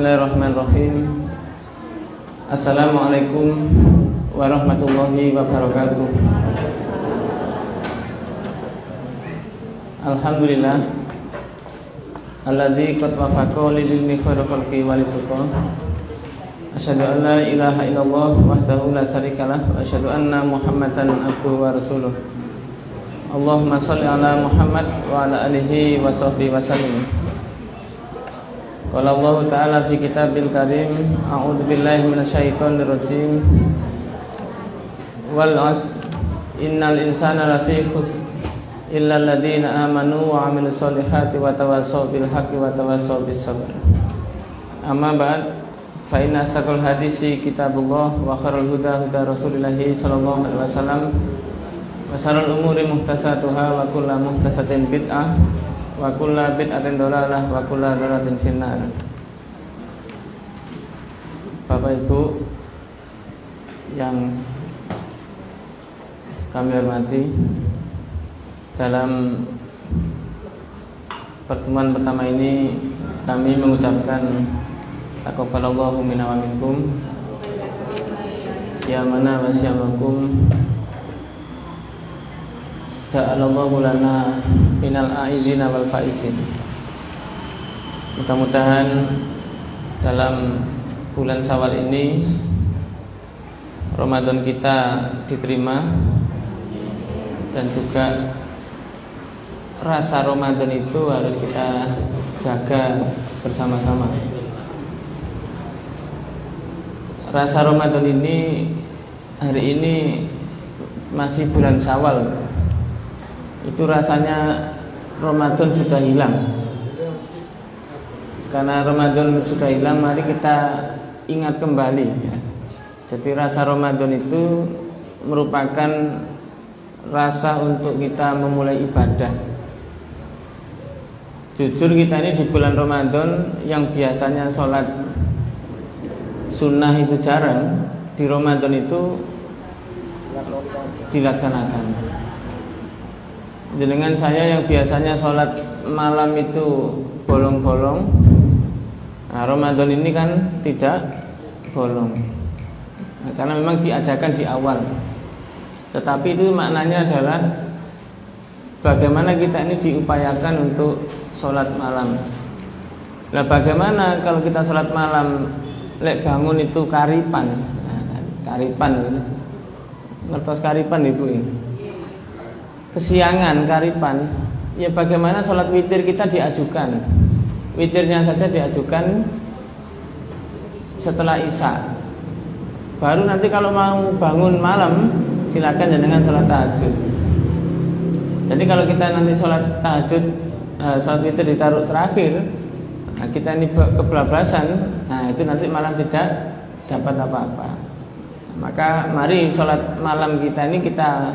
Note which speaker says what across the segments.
Speaker 1: Bismillahirrahmanirrahim. Assalamualaikum warahmatullahi wabarakatuh. Alhamdulillah alladzi qad wafaqa lil ilmi khairu khalqi wal tuqa. Asyhadu an la ilaha illallah wahdahu la syarikalah wa asyhadu anna Muhammadan abduhu wa rasuluh. Allahumma shalli ala Muhammad wa ala alihi wa sahbihi wa sallim. Qala Allah Ta'ala fi kitabil karim, a'udzu billahi minasyaitonir rajim. Wal 'asr innal insana lafi khusr illa alladziina amanu wa 'amilus solihati wa tawassaw bil haqqi wa tawassaw bis sabr. Amma ba'd, fa inna asaqal hadisi kitabullah wa khairul huda huda Rasulillah sallallahu alaihi wasallam wa syarrul umuri muhtasatuhha wa kullu muhtasatin bid'ah wa kullu bid'atin dhalalah wa kullu dhalalatin finnar. Bapak Ibu yang kami hormati, dalam pertemuan pertama ini kami mengucapkan taqabbalallahu minna wa minkum, siyamana wa siyamakum, ja'alallahu lana minal a'idina wal faizin. Mudah-mudahan dalam bulan Syawal ini Ramadan kita diterima, dan juga rasa Ramadan itu harus kita jaga bersama-sama. Rasa Ramadan ini hari ini masih bulan Syawal, itu rasanya Ramadan sudah hilang. Karena Ramadan sudah hilang, mari kita ingat kembali ya. Jadi rasa Ramadan itu merupakan rasa untuk kita memulai ibadah. Jujur kita ini di bulan Ramadan yang biasanya sholat sunnah itu jarang, di Ramadan itu dilaksanakan. Jenengan saya yang biasanya sholat malam itu bolong-bolong, nah, Ramadan ini kan tidak bolong, nah, karena memang diadakan di awal. Tetapi itu maknanya adalah bagaimana kita ini diupayakan untuk sholat malam. Nah, bagaimana kalau kita sholat malam lek bangun itu karipan, nah, karipan, ngertos karipan Ibu ini, kesiangan karipan, ya bagaimana sholat witir kita diajukan, witirnya saja diajukan setelah isya. Baru nanti kalau mau bangun malam silakan dengan sholat tahajud. Jadi kalau kita nanti sholat tahajud, sholat witir ditaruh terakhir, nah kita ini kebablasan, nah itu nanti malam tidak dapat apa-apa. Maka mari sholat malam kita ini kita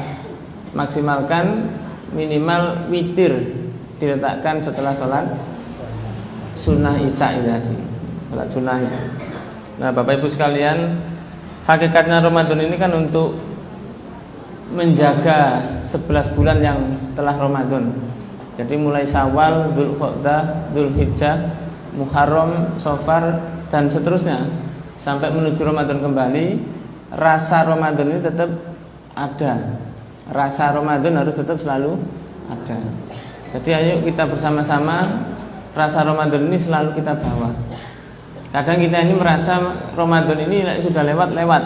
Speaker 1: maksimalkan, minimal witir diletakkan setelah sholat sunnah isya tadi, sholat sunnah itu. Nah Bapak Ibu sekalian, hakikatnya Ramadan ini kan untuk menjaga 11 bulan yang setelah Ramadan. Jadi mulai Syawal, Dzulqa'dah, Dzulhijjah, Muharram, Safar, dan seterusnya sampai menuju Ramadan kembali. Rasa Ramadan ini tetap ada. Rasa Ramadan harus tetap selalu ada. Jadi ayo kita bersama-sama rasa Ramadan ini selalu kita bawa. Kadang kita ini merasa Ramadan ini sudah lewat-lewat.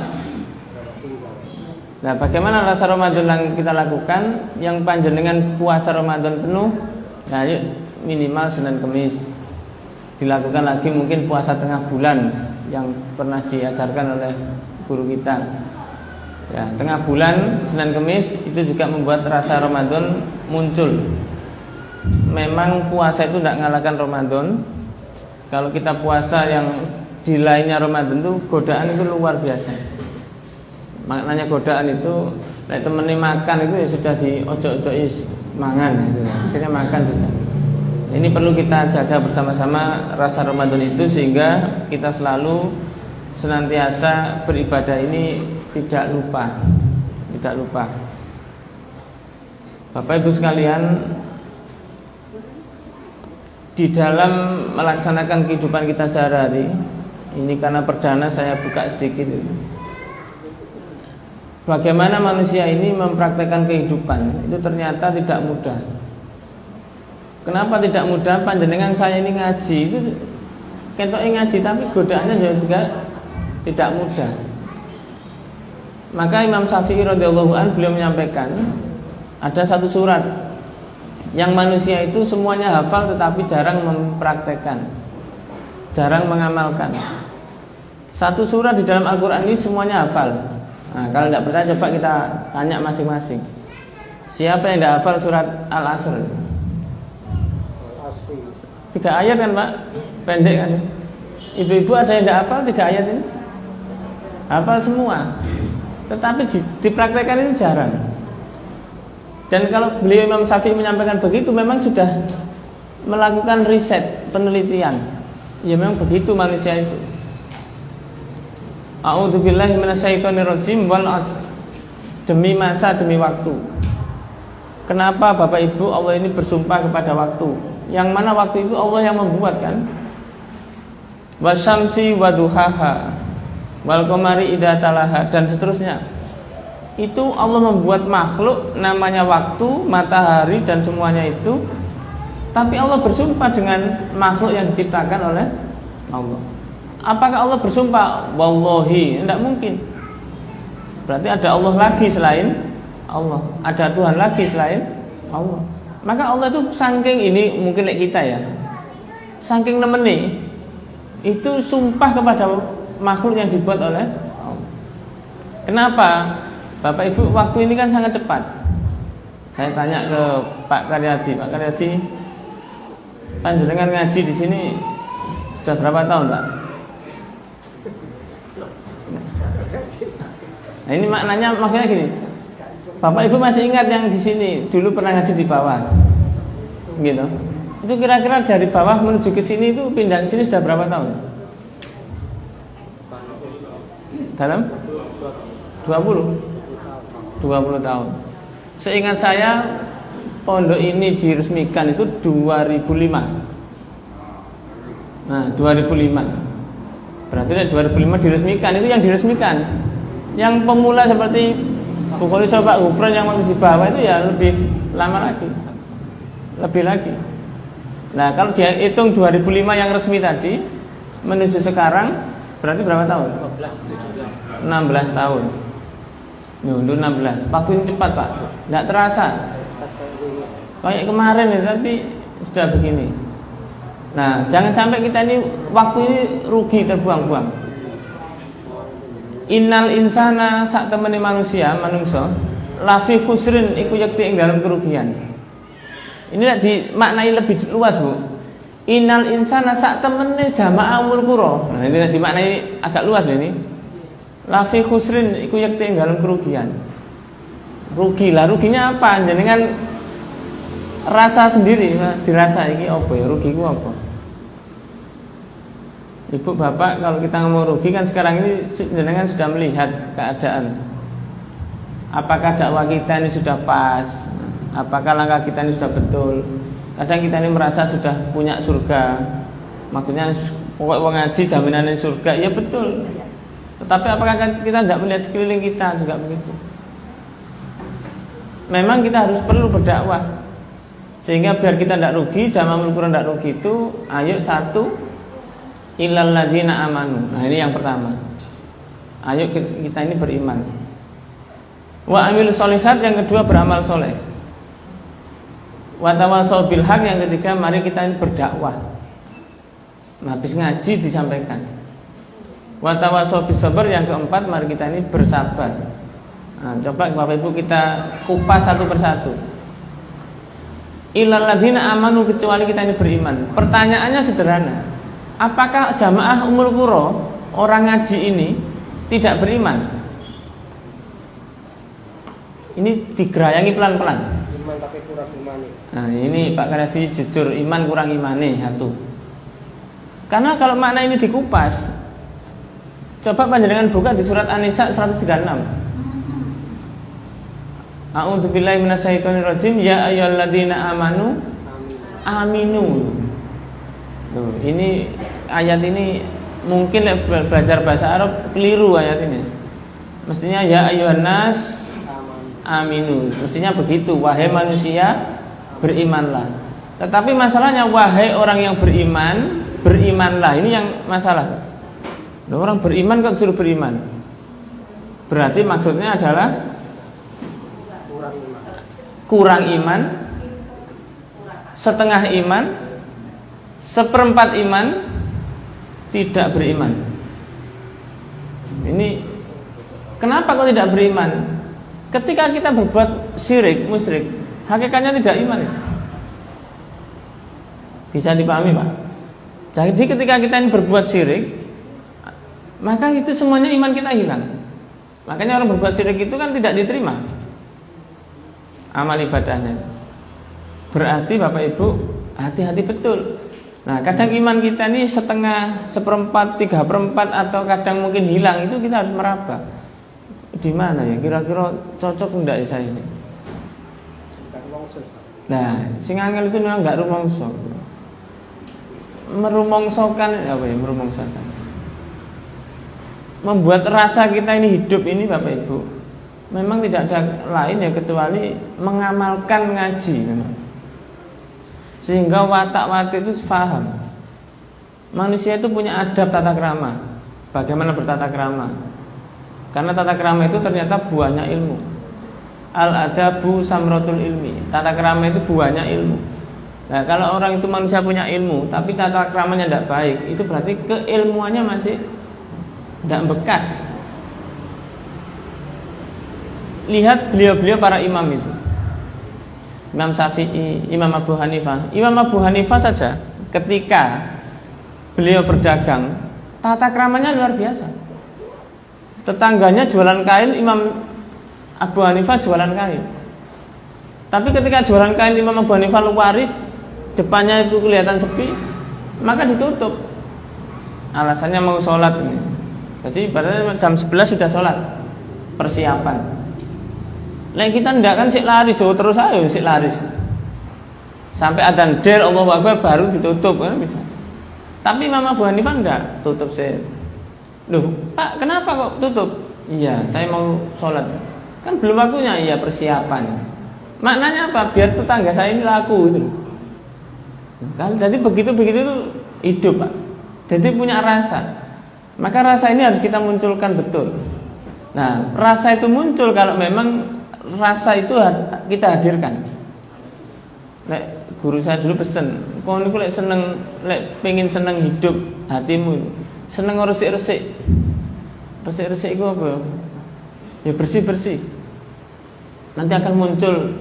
Speaker 1: Nah, bagaimana rasa Ramadan yang kita lakukan? Yang panjenengan puasa Ramadan penuh, nah yuk minimal Senin Kemis. Dilakukan lagi mungkin puasa tengah bulan yang pernah diajarkan oleh guru kita. Ya, tengah bulan Senin Kemis itu juga membuat rasa Ramadan muncul. Memang puasa itu tidak mengalahkan Ramadan. Kalau kita puasa yang di lainnya Ramadan itu godaan itu luar biasa. Maknanya godaan itu, nek temene makan itu ya sudah di ojo-ojoki mangan gitu. Akhirnya makan sudah. Ini perlu kita jaga bersama-sama rasa Ramadan itu sehingga kita selalu senantiasa beribadah ini tidak lupa. Tidak lupa. Bapak Ibu sekalian, di dalam melaksanakan kehidupan kita sehari-hari, Ini karena perdana saya buka sedikit. Bagaimana manusia ini mempraktekkan kehidupan itu ternyata tidak mudah. Kenapa tidak mudah? Panjenengan saya ini ngaji itu ketoknya ngaji, tapi godaannya juga tidak mudah. Maka Imam Syafi'i radhiyallahu anhu beliau menyampaikan ada satu surat yang manusia itu semuanya hafal tetapi jarang mempraktekkan, jarang mengamalkan. Satu surat di dalam Al-Quran ini semuanya hafal. Nah, kalau tidak percaya coba kita tanya masing-masing. Siapa yang tidak hafal surat Al-Asr? 3 ayat kan Pak? Pendek kan? Ibu-ibu ada yang tidak hafal 3 ayat ini? Hafal semua. Tetapi dipraktekkan ini jarang. Dan kalau beliau Imam Syafi'i menyampaikan begitu, memang sudah melakukan riset, penelitian. Ya memang begitu manusia itu. A'udzubillahi minasyaitonirrajim wal 'asr. Demi masa, demi waktu. Kenapa Bapak Ibu Allah ini bersumpah kepada waktu? Yang mana waktu itu Allah yang membuat kan? Wasyamsi waduhaha wal qamari idza talaha dan seterusnya. Itu Allah membuat makhluk namanya waktu, matahari dan semuanya itu. Tapi Allah bersumpah dengan makhluk yang diciptakan oleh Allah. Apakah Allah bersumpah? Wallahi, tidak mungkin. Berarti ada Allah lagi selain Allah, ada Tuhan lagi selain Allah. Maka Allah itu saking ini mungkin kita ya, saking nemeni itu sumpah kepada makhluk yang dibuat oleh Allah. Kenapa? Bapak Ibu, waktu ini kan sangat cepat. Saya tanya ke Pak Karyadi, Pak Karyadi, panjenengan ngaji di sini sudah berapa tahun, Pak? Nah ini maknanya gini. Bapak Ibu masih ingat yang di sini dulu pernah ngaji di bawah, gitu. Itu kira-kira dari bawah menuju ke sini itu pindah ke sini sudah berapa tahun? Dalam 20 tahun. Seingat saya pondok ini diresmikan itu 2005. Nah 2005. Berarti 2005 diresmikan, itu yang diresmikan. Yang pemula seperti Bukhari Sobat Gufron yang masih di bawah itu ya lebih lama lagi, lebih lagi. Nah kalau dia hitung 2005 yang resmi tadi menuju sekarang berarti berapa tahun? 16 tahun. Nyundur 16. Waktu ini cepat Pak, tidak terasa. Kayak kemarin ya, tapi sudah begini. Nah jangan sampai kita ini waktu ini rugi, terbuang-buang. Innal insana sak temene manusia lafi khusrin iku yakti ing dalam kerugian. Ini dimaknai lebih luas Bu. Innal insana sak temene jamaah umul qura. Nah ini dimaknai agak luas ini. Lafi khusrin iku yakti ing dalam kerugian. Rugi lah, ruginya apa? Jenengan rasa sendiri, dirasa iki apa ya, rugiku apa? Ibu bapak kalau kita ngomong rugi kan sekarang ini jenengan sudah melihat keadaan. Apakah dakwah kita ini sudah pas? Apakah langkah kita ini sudah betul? Kadang kita ini merasa sudah punya surga. Maksudnya pokok ngaji jaminannya surga. Ya betul. Tetapi apakah kita tidak melihat sekeliling kita juga begitu? Memang kita harus perlu berdakwah sehingga biar kita tidak rugi, jamaah Al-Quran tidak rugi itu. Ayo satu, illal ladzina amanu. Nah ini yang pertama. Ayo kita ini beriman. Wa amil sholihat, yang kedua beramal soleh. Wa tawassaw bil haq, yang ketiga mari kita ini berdakwah. Habis ngaji disampaikan. Wa tawassaw bis sabr, yang keempat mari kita ini bersabar. Nah, coba Bapak Ibu kita kupas satu persatu. Illal ladzina amanu, kecuali kita ini beriman. Pertanyaannya sederhana. Apakah jamaah umul qura, orang ngaji ini tidak beriman? Ini digerayangi pelan-pelan. Iman tapi kurang imani. Nah ini Pak Karyadi jujur, iman kurang imani satu. Karena kalau makna ini dikupas, coba panjenengan buka di surat An-Nisa 136. A'udzubillahi minasyaitonirrajim. Ya ayyuhalladzina amanu aminu. Ini ayat ini mungkin belajar bahasa Arab keliru ayat ini. Mestinya ya ayyuhan nas aminu. Mestinya begitu, wahai manusia berimanlah. Tetapi masalahnya wahai orang yang beriman, berimanlah. Ini yang masalah. Orang beriman kok disuruh beriman. Berarti maksudnya adalah kurang iman, setengah iman, seperempat iman, tidak beriman. Ini kenapa kok tidak beriman? Ketika kita berbuat syirik, musyrik, hakikatnya tidak iman. Bisa dipahami, Pak? Jadi ketika kita ini berbuat syirik, maka itu semuanya iman kita hilang. Makanya orang berbuat syirik itu kan tidak diterima amal ibadahnya. Berarti Bapak Ibu hati-hati betul. Nah, kadang iman kita ini setengah, seperempat, 3/4 atau kadang mungkin hilang. Itu kita harus meraba. Di mana ya? Kira-kira cocok enggak ya saya ini? Nah, sing angel itu memang enggak rumongso. Merumongsokan apa ya? Merumongsokan. Membuat rasa kita ini hidup ini Bapak Ibu, memang tidak ada lain ya kecuali mengamalkan ngaji memang. Sehingga watak-watik itu paham. Manusia itu punya adab tata krama. Bagaimana bertata krama? Karena tata krama itu ternyata buahnya ilmu. Al-adabu samratul ilmi. Tata krama itu buahnya ilmu. Nah, kalau orang itu manusia punya ilmu tapi tata kramanya tidak baik, itu berarti keilmuannya masih tidak bekas. Lihat beliau-beliau para imam itu, Imam Syafi'i, Imam Abu Hanifah. Imam Abu Hanifah saja ketika beliau berdagang, tata kramanya luar biasa. Tetangganya jualan kain, Imam Abu Hanifah jualan kain. Tapi ketika jualan kain Imam Abu Hanifah luaris, depannya itu kelihatan sepi, maka ditutup. Alasannya mau sholat. Jadi pada jam 11 sudah sholat, persiapan. Nah kita tidak kan sik laris, oh terus ayo sik laris. Sampai adzan der Allahu Akbar baru ditutup kan bisa. Tapi Imam Abu Hanifah enggak, tutup sih. Loh, Pak, kenapa kok tutup? Iya, saya mau sholat. Kan belum waktunya, iya persiapan. Maknanya apa? Biar tetangga saya ini laku itu. Kan jadi begitu-begitu itu hidup, Pak. Jadi punya rasa. Maka rasa ini harus kita munculkan betul. Nah, rasa itu muncul kalau memang rasa itu kita hadirkan. Lek guru saya dulu pesen, kau niku lek seneng, lek pengen seneng hidup hatimu, seneng resik-resik. Resik-resik itu apa? Ya bersih-bersih. Nanti akan muncul.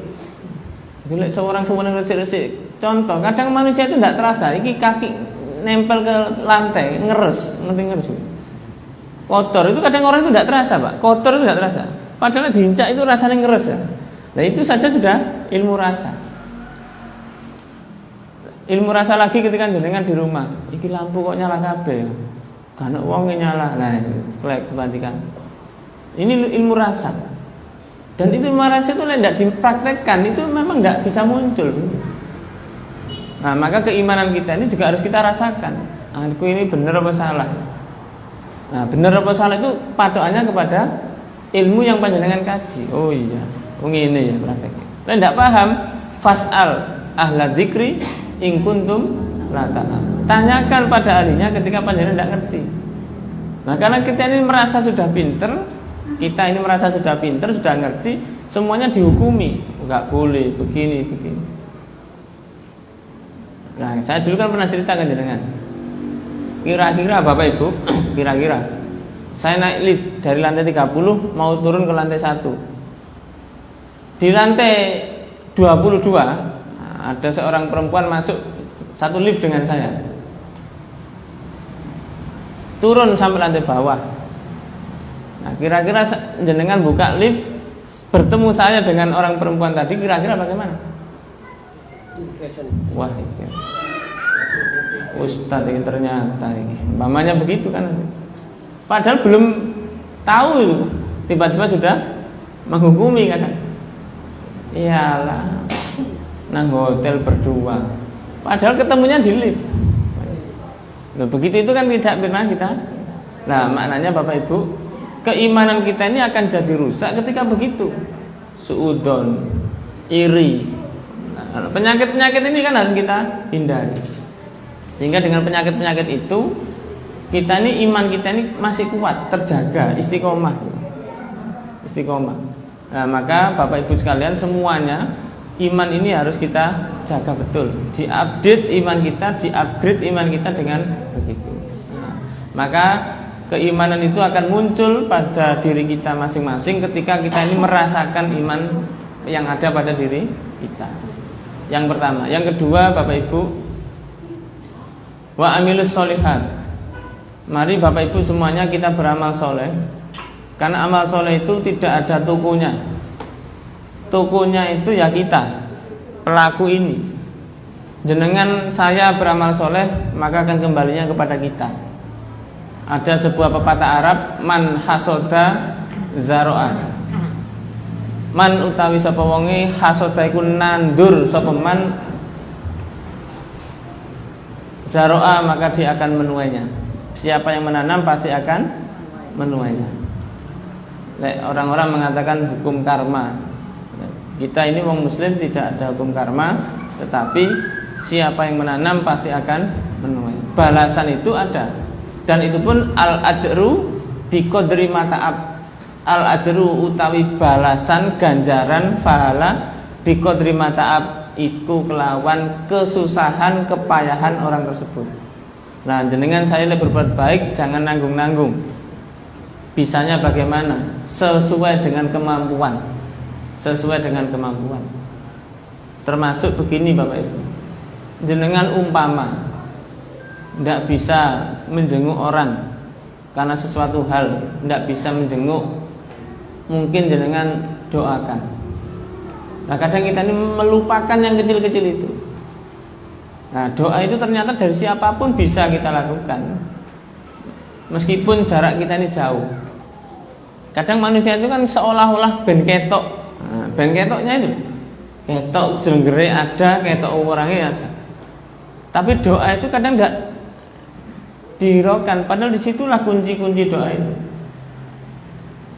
Speaker 1: Lek seorang resik-resik. Contoh, kadang manusia itu tidak terasa. Iki kaki nempel ke lantai, ngeres, ngerti ngeres. Kotor itu kadang orang itu tidak terasa, Pak. Kotor itu tidak terasa. Padahal diincak itu rasanya ngeres ya. Nah itu saja sudah ilmu rasa. Ilmu rasa lagi ketika jenengan di rumah. Iki lampu kok nyala kabeh. Kan wong nyala. Nah, klek kebatikan. Ini ilmu rasa. Dan itu ilmu rasa itu tidak dipraktekkan, itu memang tidak bisa muncul. Nah, maka keimanan kita ini juga harus kita rasakan. Aku ini benar apa salah? Nah, benar apa salah itu patokannya kepada ilmu yang panjenengan kaji. Oh iya, ini ya prakteknya. Kalau tidak paham, fas'al ahla dzikri in kuntum la ta'lam. Tanyakan pada ahlinya ketika panjenengan tidak ngerti. Nah, karena kita ini merasa sudah pinter, kita ini merasa sudah pinter, sudah ngerti, semuanya dihukumi. Enggak boleh begini. Nah, saya dulu kan pernah ceritakan dengan kira-kira Bapak Ibu, kira-kira saya naik lift dari lantai 30 mau turun ke lantai 1. Di lantai 22 ada seorang perempuan masuk satu lift dengan saya. Turun sampai lantai bawah. Nah, kira-kira jenengan buka lift bertemu saya dengan orang perempuan tadi, kira-kira bagaimana? Wah, ini Ustadz ini ternyata ini mamanya begitu kan. Padahal belum tahu itu, tiba-tiba sudah menghukumi kan. Iyalah, nang hotel berdua. Padahal ketemunya di lift. Nah, begitu itu kan tidak pernah kita. Nah, maknanya Bapak Ibu, keimanan kita ini akan jadi rusak ketika begitu. Suudon, iri. Nah, penyakit-penyakit ini kan harus kita hindari. Sehingga dengan penyakit-penyakit itu kita ini, iman kita ini masih kuat, terjaga, istiqomah. Istiqomah. Nah, maka Bapak Ibu sekalian semuanya, iman ini harus kita jaga betul. Diupdate iman kita, diupgrade iman kita dengan begitu. Nah, maka keimanan itu akan muncul pada diri kita masing-masing ketika kita ini merasakan iman yang ada pada diri kita. Yang pertama. Yang kedua, Bapak Ibu, wa amilus sholihat. Mari Bapak Ibu semuanya kita beramal soleh. Karena amal soleh itu tidak ada tokonya. Tokonya itu ya kita, pelaku ini. Jenengan saya beramal soleh, maka akan kembalinya kepada kita. Ada sebuah pepatah Arab, man hasoda zaro'a. Man utawi sapa wonge hasoda iku nandur sapa man zaro'a, maka dia akan menuainya. Siapa yang menanam pasti akan menuainya. Orang-orang mengatakan hukum karma. Kita ini wong muslim tidak ada hukum karma, tetapi siapa yang menanam pasti akan menuai. Balasan itu ada. Dan itu pun al-ajru biqadri mata'ab. Al-ajru utawi balasan, ganjaran, pahala biqadri mata'ab, itu kelawan kesusahan, kepayahan orang tersebut. Nah, jenengan saya berbuat baik, jangan nanggung-nanggung. Bisanya bagaimana? Sesuai dengan kemampuan. Sesuai dengan kemampuan. Termasuk begini Bapak Ibu, jenengan umpama tidak bisa menjenguk orang karena sesuatu hal, tidak bisa menjenguk, mungkin jenengan doakan. Nah, kadang kita ini melupakan yang kecil-kecil itu. Nah, doa itu ternyata dari siapapun bisa kita lakukan, meskipun jarak kita ini jauh. Kadang manusia itu kan seolah-olah ben ketok. Nah, ben ketoknya itu ketok jenggere ada, ketok orangnya ada. Tapi doa itu kadang enggak dihiraukan, padahal disitulah kunci-kunci doa itu.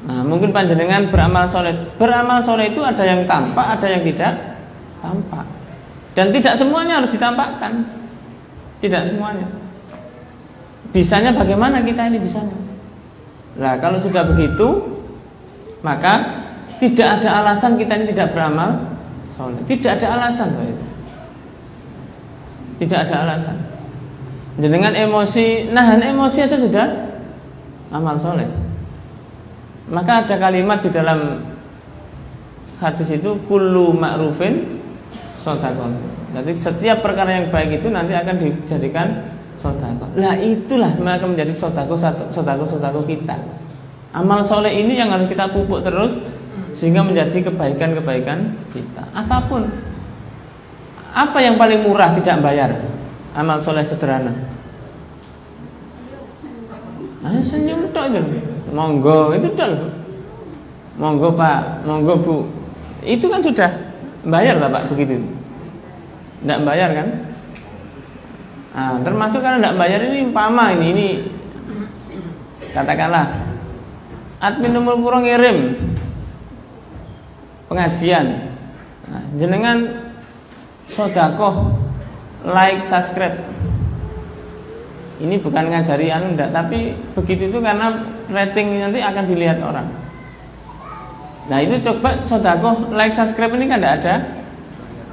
Speaker 1: Nah, mungkin panjenengan beramal soleh. Beramal soleh itu ada yang tampak, ada yang tidak tampak. Dan tidak semuanya harus ditampakkan. Tidak semuanya. Bisanya bagaimana kita ini bisanya? Nah, kalau sudah begitu, maka tidak ada alasan kita ini tidak beramal soleh. Tidak ada alasan, Pak. Tidak ada alasan. Jenengan emosi, nahan emosi aja sudah amal soleh. Maka ada kalimat di dalam hadis itu, kullu ma'rufin shadaqah. Jadi setiap perkara yang baik itu nanti akan dijadikan shadaqah. Lah itulah maka menjadi shadaqah kita. Amal soleh ini yang harus kita pupuk terus sehingga menjadi kebaikan-kebaikan kita. Apapun. Apa yang paling murah tidak bayar? Amal soleh sederhana. Nah, senyum tok itu. Monggo itu tok. Monggo Pak, monggo Bu. Itu kan sudah bayar lah Pak begitu. Tidak bayar kan? Nah, termasuk karena tidak bayar ini umpama ini katakanlah admin Ummul Qura ngirim pengajian. Nah, jenengan sedekah, like, subscribe. Ini bukan ngajari enggak, tapi begitu itu karena rating nanti akan dilihat orang. Nah, itu coba sedekah, like, subscribe ini kan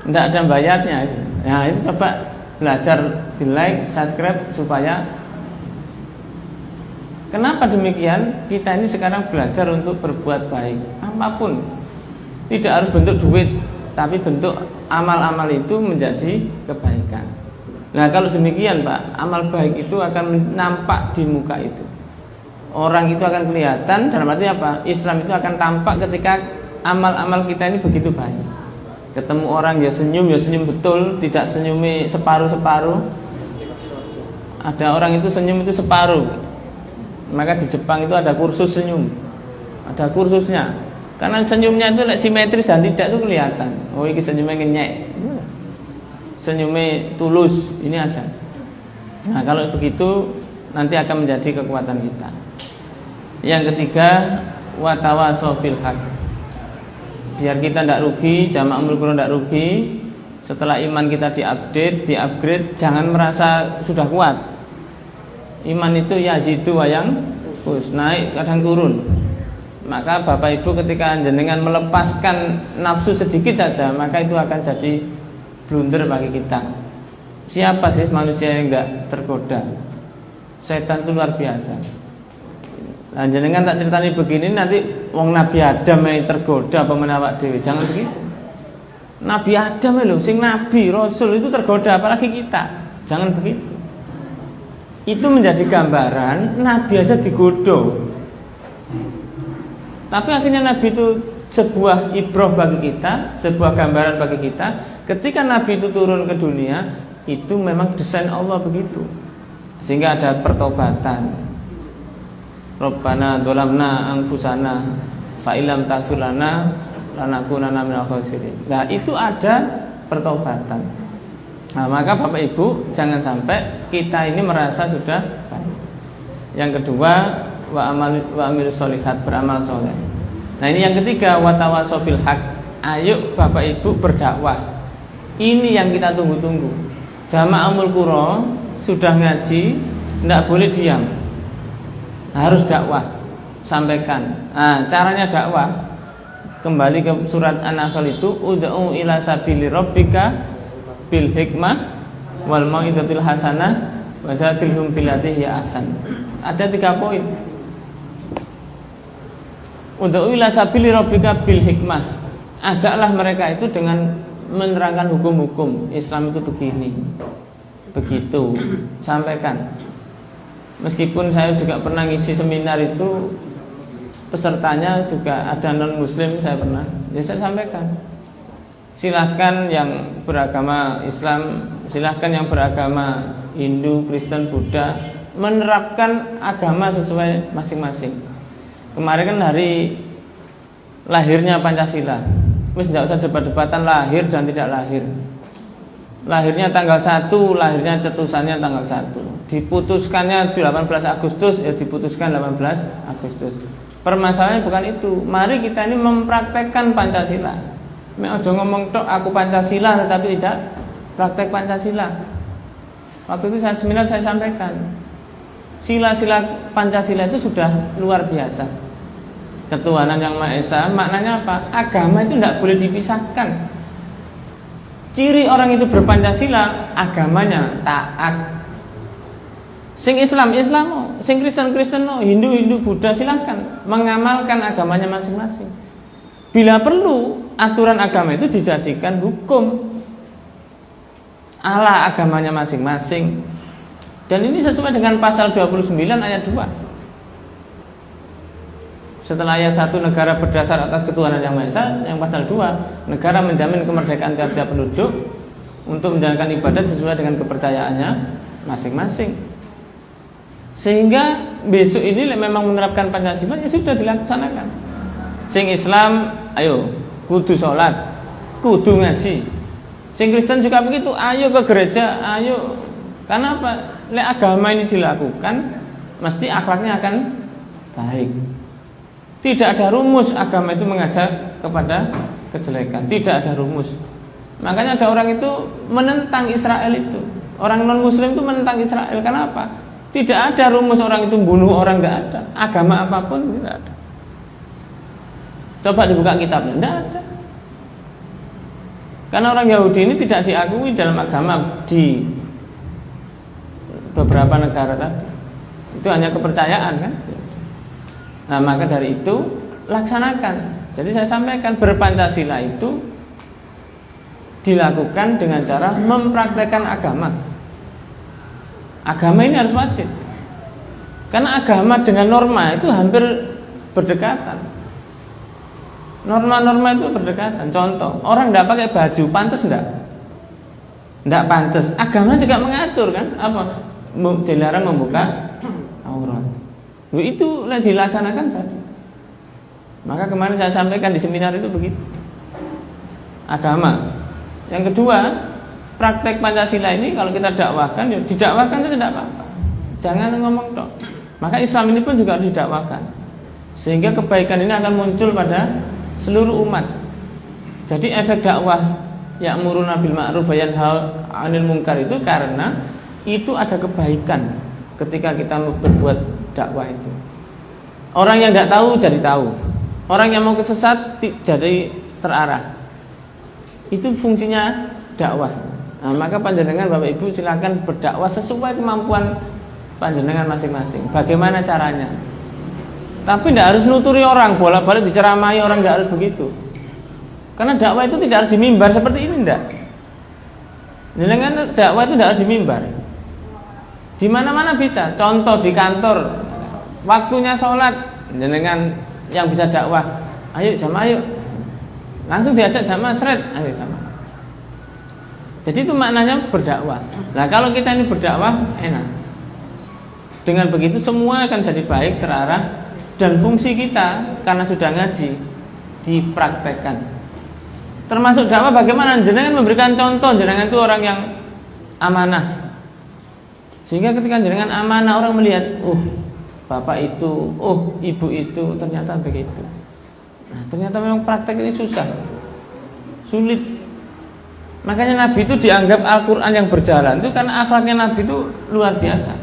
Speaker 1: enggak ada bayarnya itu. Nah, itu coba belajar di like, subscribe supaya. Kenapa demikian? Kita ini sekarang belajar untuk berbuat baik. Apapun. Tidak harus bentuk duit, tapi bentuk amal-amal itu menjadi kebaikan. Nah, kalau demikian Pak, amal baik itu akan nampak di muka itu. Orang itu akan kelihatan, dalam arti apa? Islam itu akan tampak ketika amal-amal kita ini begitu baik. Ketemu orang ya senyum betul, tidak senyumi separuh-separuh. Ada orang itu senyum itu separuh. Maka di Jepang itu ada kursus senyum. Ada kursusnya. Karena senyumnya itu simetris dan tidak itu kelihatan. Oh, ini senyumnya ngenyek. Senyumnya tulus, ini ada. Nah, kalau begitu nanti akan menjadi kekuatan kita. Yang ketiga, watawasau bil haq. Biar kita tidak rugi, jamaah Ummul Qura tidak rugi. Setelah iman kita di-upgrade, jangan merasa sudah kuat. Iman itu yazidu wa yanqus, naik kadang turun. Maka Bapak Ibu ketika jenengan melepaskan nafsu sedikit saja, maka itu akan jadi blunder bagi kita. Siapa sih manusia yang enggak tergoda? Setan itu luar biasa. Nah, jenengan tak ceritani begini nanti wong Nabi Adam yang tergoda apa menawak dewi. Jangan begitu. Nabi Adam lho, sing nabi, rasul itu tergoda, apalagi kita. Jangan begitu. Itu menjadi gambaran Nabi aja digoda. Tapi akhirnya Nabi itu sebuah ibrah bagi kita, sebuah gambaran bagi kita. Ketika Nabi itu turun ke dunia, itu memang desain Allah begitu. Sehingga ada pertobatan. Rabbana dzalamna anfusana fa illam taghfir lana lanakunanna minal khasirin. Nah, itu ada pertobatan. Nah, maka Bapak Ibu jangan sampai kita ini merasa sudah baik. Yang kedua, wa amil sholihat, beramal soleh. Nah, ini yang ketiga, watawasau bil haq. Ayo Bapak Ibu berdakwah. Ini yang kita tunggu-tunggu. Jamaah Ummul Qura sudah ngaji, tidak boleh diam. Harus dakwah, sampaikan. Nah, caranya dakwah kembali ke surat An-Nahl itu, ud'u ila sabili rabbika bil hikmah wal mau'izatil hasanah wajadilhum billati hiya ahsan. Ada 3 poin. Ud'u ila sabili rabbika bil hikmah. Ajaklah mereka itu dengan menerangkan hukum-hukum Islam itu begini, begitu, sampaikan. Meskipun saya juga pernah ngisi seminar itu, pesertanya juga ada non muslim, saya pernah. Ya saya sampaikan, silahkan yang beragama Islam, silahkan yang beragama Hindu, Kristen, Buddha menerapkan agama sesuai masing-masing. Kemarin kan hari lahirnya Pancasila, wis tidak usah debat-debatan lahir dan tidak lahir. Lahirnya tanggal 1, lahirnya cetusannya tanggal 1. Diputuskannya 18 Agustus, ya diputuskan 18 Agustus. Permasalahannya bukan itu. Mari kita ini mempraktekkan Pancasila. Mek aja ngomong tok aku Pancasila tetapi tidak praktek Pancasila. Waktu itu saya seminar saya sampaikan, sila-sila Pancasila itu sudah luar biasa. Ketuhanan yang Maha Esa, maknanya apa? Agama itu tidak boleh dipisahkan. Ciri orang itu berpancasila, agamanya taat. Sing Islam, sing Kristen, Hindu, Buddha, silahkan mengamalkan agamanya masing-masing. Bila perlu, aturan agama itu dijadikan hukum ala agamanya masing-masing. Dan ini sesuai dengan pasal 29 ayat 2. Setelah ayat 1 negara berdasar atas ketuhanan yang Maha Esa, yang pasal 2 negara menjamin kemerdekaan tiap-tiap penduduk untuk menjalankan ibadah sesuai dengan kepercayaannya masing-masing. Sehingga besok ini memang menerapkan Pancasila, ya sudah dilaksanakan. Sing Islam, ayo kudu sholat, kudu ngaji. Sing Kristen juga begitu, ayo ke gereja, ayo. Karena apa? Lek agama ini dilakukan, mesti akhlaknya akan baik. Tidak ada rumus agama itu mengajak kepada kejelekan. Tidak ada rumus. Makanya ada orang itu menentang Israel itu. Orang non muslim itu menentang Israel. Kenapa? Tidak ada rumus orang itu bunuh orang, tidak ada. Agama apapun tidak ada. Coba dibuka kitabnya, tidak ada. Karena orang Yahudi ini tidak diakui dalam agama di beberapa negara tadi. Itu hanya kepercayaan kan. Nah, maka dari itu laksanakan. Jadi saya sampaikan, berpancasila itu dilakukan dengan cara mempraktekkan agama. Agama ini harus wajib. Karena agama dengan norma itu hampir berdekatan. Norma-norma itu berdekatan. Contoh, orang tidak pakai baju, pantas enggak? Tidak pantas. Agama juga mengatur kan? Apa? Dilarang membuka aurat. Itu dilaksanakan tadi. Maka kemarin saya sampaikan di seminar itu begitu. Agama. Yang kedua, praktek Pancasila ini kalau kita dakwahkan, ya didakwahkan itu tidak apa-apa. Jangan ngomong tok. Maka Islam ini pun juga harus didakwakan. Sehingga kebaikan ini akan muncul pada seluruh umat. Jadi efek dakwah ya'muruna bil ma'ruf wa yanhauna 'anil munkar itu karena itu ada kebaikan ketika kita berbuat dakwah itu. Orang yang tidak tahu jadi tahu. Orang yang mau kesesat jadi terarah. Itu fungsinya dakwah. Nah, maka panjenengan Bapak Ibu silakan berdakwah sesuai kemampuan panjenengan masing-masing. Bagaimana caranya? Tapi tidak harus nuturi orang, bolak-balik diceramahi orang, tidak harus begitu. Karena dakwah itu tidak harus di mimbar seperti ini, tidak. Dengan dakwah itu tidak harus di mimbar. Di mana-mana bisa. Contoh di kantor, waktunya sholat, dengan yang bisa dakwah, ayo jamaah yuk. Langsung diajak jamaah seret, ayo jamaah. Jadi itu maknanya berdakwah. Nah kalau kita ini berdakwah enak. Dengan begitu semua akan jadi baik, terarah. Dan fungsi kita karena sudah ngaji dipraktekkan. Termasuk dakwah bagaimana jenengan memberikan contoh. Jenengan itu orang yang amanah. Sehingga ketika jenengan amanah orang melihat, bapak itu, ibu itu ternyata begitu. Nah, ternyata memang praktek ini susah, sulit. Makanya Nabi itu dianggap Al-Quran yang berjalan itu karena akhlaknya Nabi itu luar biasa.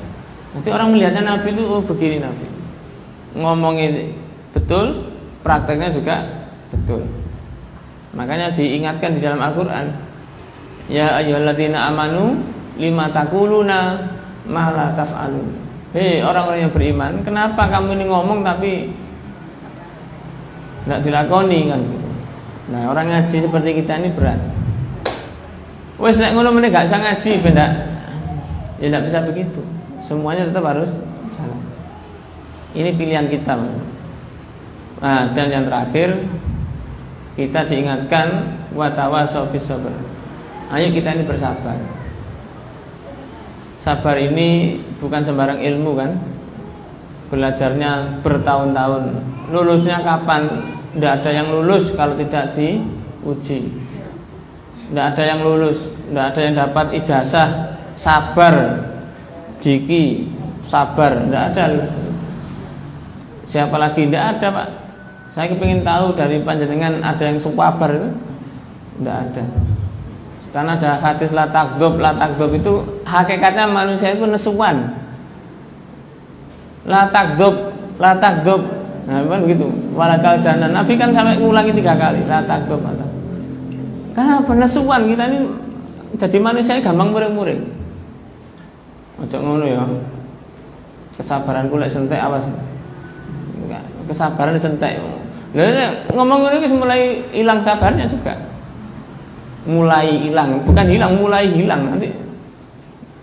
Speaker 1: Nanti orang melihatnya Nabi itu begini Nabi, ngomongin betul, prakteknya juga betul. Makanya diingatkan di dalam Al-Quran, ya ayyuhalladzina amanu lima taquluna ma la taf'alun. Hei orang-orang yang beriman, kenapa kamu ini ngomong tapi tidak dilakoni kan gitu. Nah orang ngaji seperti kita ini berat. Wes nek ngono meneh gak usah ngaji benda. Ya tidak bisa begitu. Semuanya tetap harus jalan. Ini pilihan kita. Nah, dan yang terakhir kita diingatkan wa tawassaw bis sabr. Ayo kita ini bersabar. Sabar ini bukan sembarang ilmu kan. Belajarnya bertahun-tahun. Lulusnya kapan? Tidak ada yang lulus kalau tidak diuji. Tidak ada yang lulus, tidak ada yang dapat ijazah sabar, diki, sabar, tidak ada. Siapa lagi? Tidak ada Pak. Saya ingin tahu dari panjenengan ada yang sabar itu? Tidak ada. Karena ada hadis la takdzub itu hakikatnya manusia itu nesuan. La takdzub. Nah, kan begitu. Walakal jannah. Nabi kan sampai ngulangi 3 kali la takdzub. Karena penesuan kita ini jadi manusia gampang muring-muring. Ojo ngono ya. Kesabaran kula sentek awas. Enggak, kesabaran disentek. Lah ngomong ngono iki mulai hilang sabarnya juga. Mulai hilang, bukan hilang, mulai hilang nanti.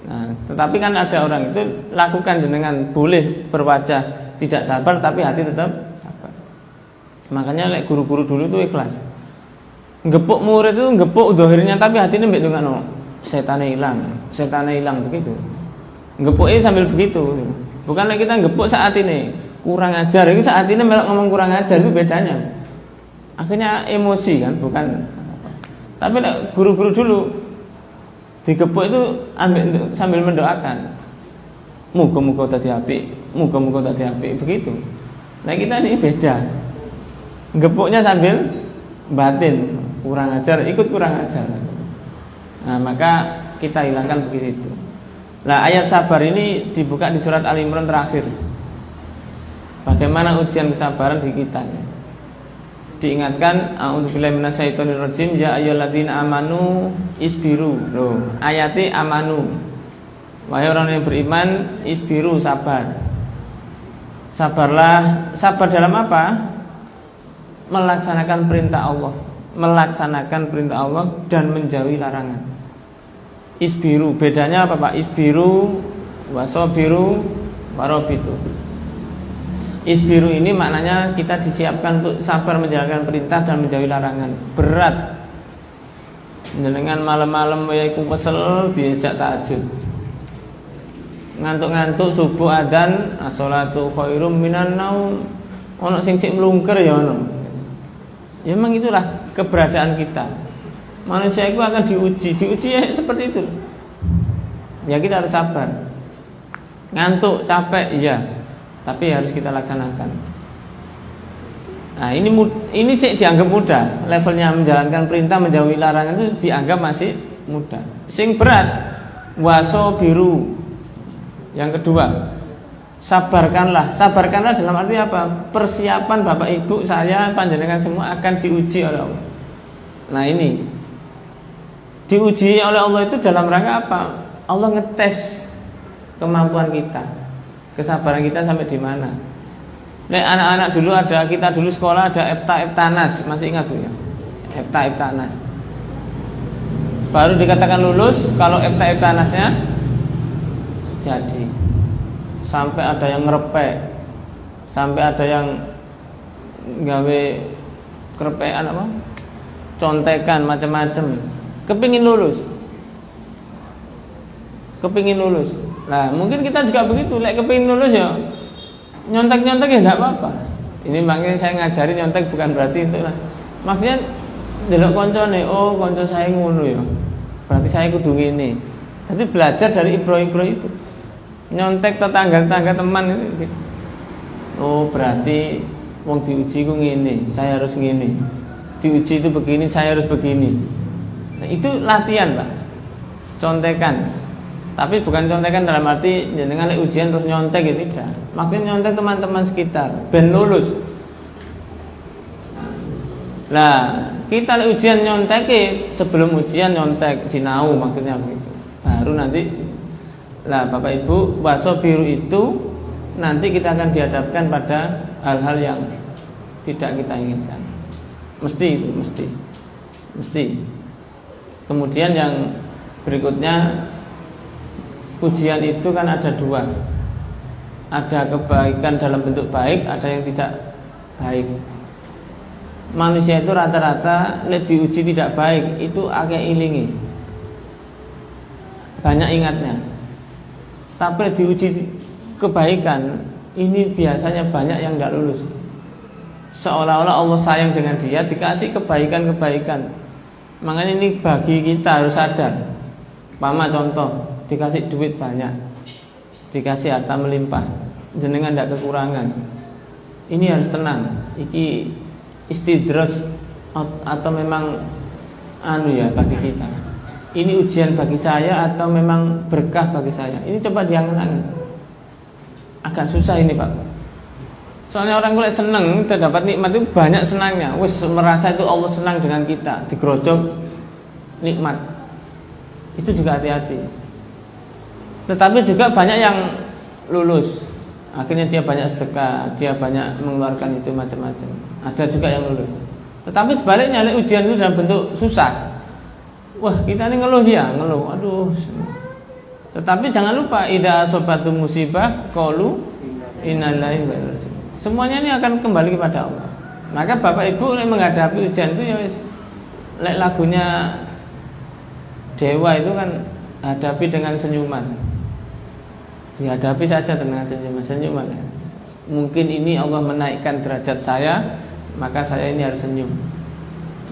Speaker 1: Nah, tetapi kan ada orang itu lakukan dengan boleh berwajah tidak sabar tapi hati tetap sabar. Makanya lek guru-guru dulu itu ikhlas. Gepuk murid itu gepuk dohirnya tapi hatinya mbek ndongakno setane hilang begitu. Gepuknya sambil begitu. Bukan lagi kita gepuk saat ini kurang ajar, ini saat ini melok ngomong kurang ajar itu bedanya. Akhirnya emosi kan, bukan. Tapi guru-guru dulu digepuk itu sambil mendoakan. Muga-muga dadi apik, muga-muga dadi apik begitu. Nah kita ini beda. Gepuknya sambil batin, kurang ajar, ikut kurang ajar. Nah maka kita hilangkan begitu. Nah ayat sabar ini dibuka di surat Al-Imran terakhir. Bagaimana ujian kesabaran di kita? Diingatkan, a'udzubillahi minasyaitonirrajim, ya ayyuhalladzina amanu isbiru. Loh, ayati amanu. Wahai orang yang beriman, isbiru, sabar. Sabarlah, sabar dalam apa? Melaksanakan perintah Allah, dan menjauhi larangan. Isbiru, bedanya apa Pak? Isbiru, wasobiru, warobitu. Isbiru ini maknanya kita disiapkan untuk sabar menjalankan perintah dan menjauhi larangan. Berat. Dengan malam-malam yaiku kesel diajak tahajud. Ngantuk-ngantuk subuh adzan, as-sholatu khairum minan naum. Ono sing sik mlungker ya ono. Ya memang itulah keberadaan kita. Manusia itu akan diuji ya seperti itu. Ya kita harus sabar. Ngantuk, capek, iya, tapi harus kita laksanakan. Nah ini sih dianggap mudah. Levelnya menjalankan perintah, menjauhi larangan itu dianggap masih mudah. Sing berat waso biru. Yang kedua, sabarkanlah. Sabarkanlah dalam arti apa? Persiapan Bapak Ibu, saya, panjenengan semua akan diuji oleh Allah. Nah ini diuji oleh Allah itu dalam rangka apa? Allah ngetes kemampuan kita, kesabaran kita sampai di mana. Nek anak-anak dulu kita dulu sekolah ada Eptanas, masih ingat Bu ya? Eptanas. Baru dikatakan lulus kalau Eptanasnya jadi. Sampai ada yang ngerepek, sampai ada yang gawe kerepekan apa? Contekan macam-macam. Kepingin lulus. Nah, mungkin kita juga begitu. Lek kepingin lulus ya nyontek-nyontek ya enggak apa-apa. Ini makanya saya ngajari nyontek bukan berarti itu lah. Maksudnya delok koncone, oh konco saya ngono ya. Berarti saya kudu ngene. Jadi belajar dari ibro-ibro itu. Nyontek tetangga-tetangga teman itu. Oh, berarti wong diuji ku ngene, saya harus ngene. Diuji itu begini, saya harus begini. Nah, itu latihan, Pak. Contekan. Tapi bukan contekan dalam arti jenengan lek ujian terus nyontek gitu tidak. Maksudnya nyontek teman-teman sekitar ben lulus. Nah, kita lek ujian nyontek sebelum ujian nyontek sinau maksudnya begitu. Baru nanti Bapak Ibu, waso biru itu nanti kita akan dihadapkan pada hal-hal yang tidak kita inginkan. Mesti itu, mesti. Kemudian yang berikutnya, ujian itu kan ada dua. Ada kebaikan dalam bentuk baik, ada yang tidak baik. Manusia itu rata-rata lek diuji tidak baik itu agak ilingi, banyak ingatnya. Tapi diuji kebaikan ini biasanya banyak yang tidak lulus. Seolah-olah Allah sayang dengan dia, dikasih kebaikan-kebaikan. Makanya ini bagi kita harus sadar. Pama contoh, dikasih duit banyak, dikasih harta melimpah, jenengan tidak kekurangan. Ini harus tenang. Iki istidraj atau memang bagi kita. Ini ujian bagi saya atau memang berkah bagi saya. Ini coba diangan-angan. Agak susah ini Pak. Soalnya orang kalau senang terdapat nikmat itu banyak senangnya. Wis merasa itu Allah senang dengan kita, digerojok nikmat. Itu juga hati-hati. Tetapi juga banyak yang lulus. Akhirnya dia banyak sedekah, dia banyak mengeluarkan itu macam-macam. Ada juga yang lulus. Tetapi sebaliknya ujian itu dalam bentuk susah. Wah, kita ini ngeluh. Aduh. Tetapi jangan lupa idza asabatu musibah qalu innalillahi wa inna ilaihi raji'un. Semuanya ini akan kembali kepada Allah. Maka Bapak Ibu menghadapi ujian itu ya lek lagunya Dewa itu kan hadapi dengan senyuman. Dihadapi saja dengan senyuman. Mungkin ini Allah menaikkan derajat saya, maka saya ini harus senyum.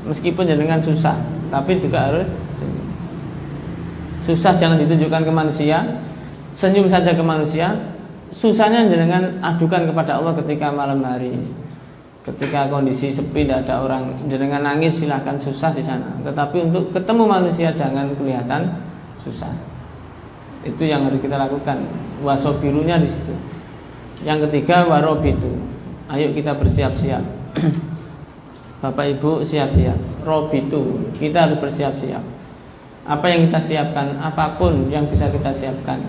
Speaker 1: Meskipun dengan susah, tapi juga harus senyum. Susah jangan ditunjukkan ke manusia, senyum saja ke manusia. Susahnya jenengan adukan kepada Allah ketika malam hari, ketika kondisi sepi, tidak ada orang, jenengan nangis silahkan susah di sana. Tetapi untuk ketemu manusia jangan kelihatan susah. Itu yang harus kita lakukan. Wasobirunya di situ. Yang ketiga warobitu. Ayo kita bersiap-siap. Bapak Ibu siap-siap. Robitu, kita harus bersiap-siap. Apa yang kita siapkan, apapun yang bisa kita siapkan.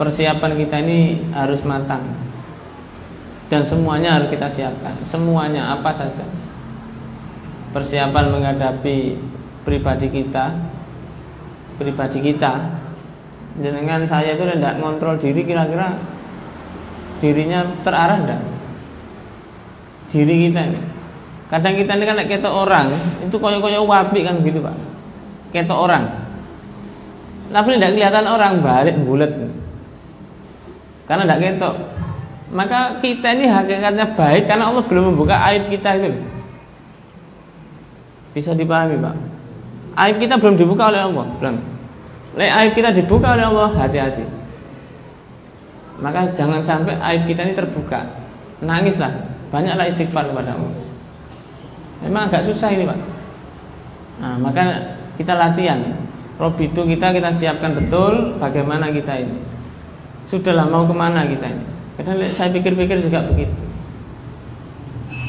Speaker 1: Persiapan kita ini harus matang. Dan semuanya harus kita siapkan. Semuanya, apa saja. Persiapan menghadapi pribadi kita. Dengan saya itu tidak ngontrol diri, kira-kira dirinya terarah enggak? Diri kita ini. Kadang kita ini kan ketok orang, itu koyo-koyo wapi kan gitu Pak. Ketok orang. Tapi tidak kelihatan orang, balik bulat. Karena tidak ketok. Maka kita ini hakikatnya baik karena Allah belum membuka aib kita itu. Bisa dipahami Pak? Aib kita belum dibuka oleh Allah, belum. Aib kita dibuka oleh Allah, hati-hati. Maka jangan sampai aib kita ini terbuka. Nangislah, banyaklah istighfar kepada Allah. Memang agak susah ini, Pak. Nah, maka kita latihan. Robitu kita siapkan betul bagaimana kita ini. Sudahlah, mau kemana kita ini. Kadang saya pikir-pikir juga begitu.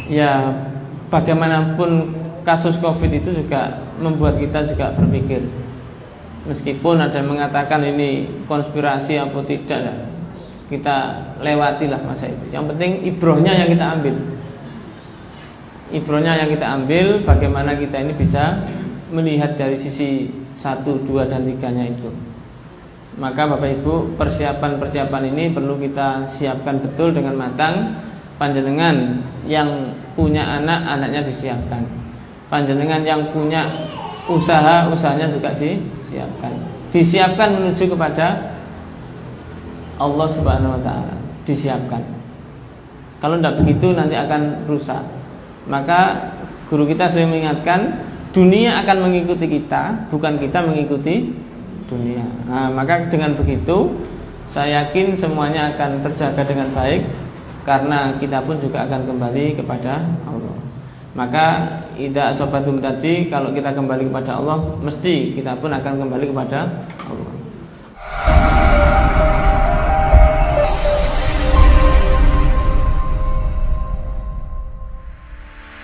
Speaker 1: Ya, bagaimanapun kasus COVID itu juga membuat kita juga berpikir. Meskipun ada yang mengatakan ini konspirasi apa tidak, kita lewatilah masa itu. Yang penting ibrohnya yang kita ambil. Ibrohnya yang kita ambil, bagaimana kita ini bisa melihat dari sisi 1, 2, dan 3-nya itu. Maka Bapak Ibu, persiapan-persiapan ini perlu kita siapkan betul dengan matang. Panjenengan yang punya anak, anaknya disiapkan. Panjenengan yang punya usaha, usahanya juga disiapkan. Disiapkan menuju kepada Allah Subhanahu wa taala, disiapkan. Kalau tidak begitu nanti akan rusak. Maka guru kita sering mengingatkan, dunia akan mengikuti kita, bukan kita mengikuti dunia. Nah, maka dengan begitu saya yakin semuanya akan terjaga dengan baik, karena kita pun juga akan kembali kepada Allah. Maka idza asabatum tadi, kalau kita kembali kepada Allah, mesti kita pun akan kembali kepada Allah.